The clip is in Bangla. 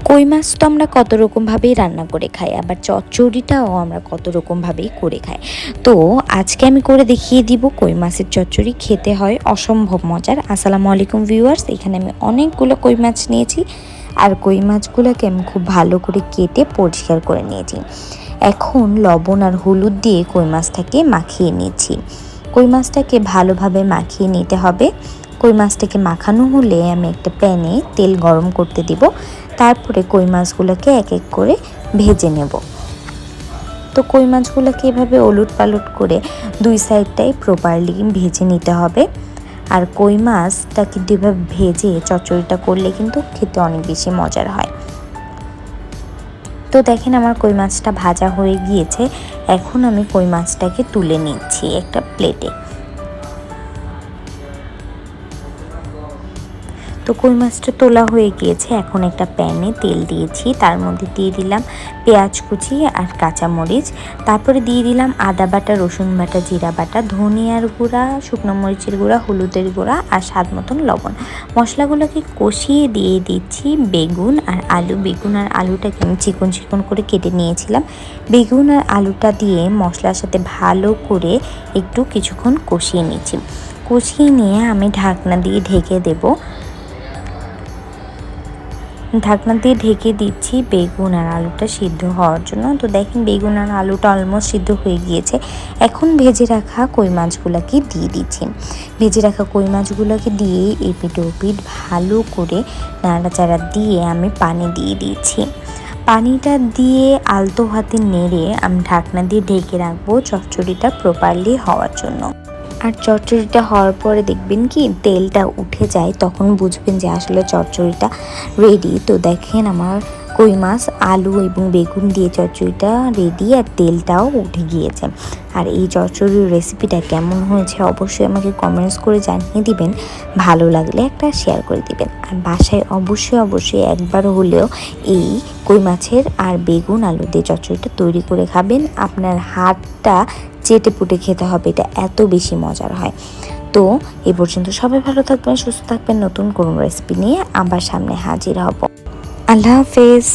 কই মাছ তো আমরা কত রকমভাবেই রান্না করে খাই, আবার চচ্চড়িটাও আমরা কত রকমভাবেই করে খাই। তো আজকে আমি করে দেখিয়ে দিব কই মাছের চচ্চড়ি। খেতে হয় অসম্ভব মজার। আসসালামু আলাইকুম ভিউয়ার্স, এখানে আমি অনেকগুলো কই মাছ নিয়েছি, আর কই মাছগুলোকে আমি খুব ভালো করে কেটে পরিষ্কার করে নিয়েছি। এখন লবণ আর হলুদ দিয়ে কই মাছটাকে মাখিয়ে নিয়েছি। কই মাছটাকে ভালোভাবে মাখিয়ে নিতে হবে। কই মাছটাকে মাখানো হলে আমি একটা প্যানে তেল গরম করতে দিব, তারপরে কই মাছগুলোকে এক এক করে ভেজে নেব। তো কই মাছগুলোকে এভাবে ওলট পালট করে দুই সাইডটাই প্রপারলি ভেজে নিতে হবে। আর কই মাছটা কিন্তু এভাবে ভেজে চচ্চড়িটা করলে কিন্তু খেতে অনেক বেশি মজার হয়। তো দেখেন আমার কই মাছটা ভাজা হয়ে গিয়েছে। এখন আমি কই মাছটাকে তুলে নিচ্ছি একটা প্লেটে। তো কই মাছটা তোলা হয়ে গিয়েছে। এখন একটা প্যানে তেল দিয়েছি, তার মধ্যে দিয়ে দিলাম পেঁয়াজ কুচি আর কাঁচামরিচ, তারপরে দিয়ে দিলাম আদা বাটা, রসুন বাটা, জিরা বাটা, ধনিয়ার গুঁড়া, শুকনো মরিচের গুঁড়া, হলুদের গুঁড়া আর স্বাদ মতন লবণ। মশলাগুলোকে কষিয়ে দিয়ে দিচ্ছি বেগুন আর আলু। বেগুন আর আলুটাকে আমি চিকন চিকন করে কেটে নিয়েছিলাম। বেগুন আর আলুটা দিয়ে মশলার সাথে ভালো করে একটু কিছুক্ষণ কষিয়ে নিচ্ছি। কষিয়ে নিয়ে আমি ঢাকনা দিয়ে ঢেকে দেবো। ঢাকনা দিয়ে ঢেকে দিচ্ছি বেগুন আর আলুটা সিদ্ধ হওয়ার জন্য। তো দেখেন বেগুন আর আলুটা অলমোস্ট সিদ্ধ হয়ে গিয়েছে। এখন ভেজে রাখা কই মাছগুলোকে দিয়ে দিচ্ছি। ভেজে রাখা কই মাছগুলোকে দিয়ে এপিট ওপিট ভালো করে নাড়াচাড়া দিয়ে আমি পানি দিয়ে দিচ্ছি। পানিটা দিয়ে আলতো হাতে নেড়ে আমি ঢাকনা দিয়ে ঢেকে রাখবো চচ্চড়িটা প্রপারলি হওয়ার জন্য। আর চচ্চড়িটা হওয়ার পরে দেখবেন কি তেলটা উঠে যায়, তখন বুঝবেন যে আসলে চচ্চড়িটা রেডি। তো দেখেন আমার কই মাছ, আলু এবং বেগুন দিয়ে চচ্চড়িটা রেডি, আর তেলটাও উঠে গিয়েছে। আর এই চচ্চড়ির রেসিপিটা কেমন হয়েছে অবশ্যই আমাকে কমেন্টস করে জানিয়ে দিবেন। ভালো লাগলে একটা শেয়ার করে দিবেন। আর বাসায় অবশ্যই একবার হলেও এই কই মাছের আর বেগুন আলু দিয়ে চচ্চড়িটা তৈরি করে খাবেন। আপনার হাতটা চেটে পুটে খেতে হবে, এটা এত বেশি মজার হয়। তো এ পর্যন্ত সবাই ভালো থাকবেন, সুস্থ থাকবেন। নতুন কোনো রেসিপি নিয়ে আবার সামনে হাজির হব। আল্লাহ হাফেজ।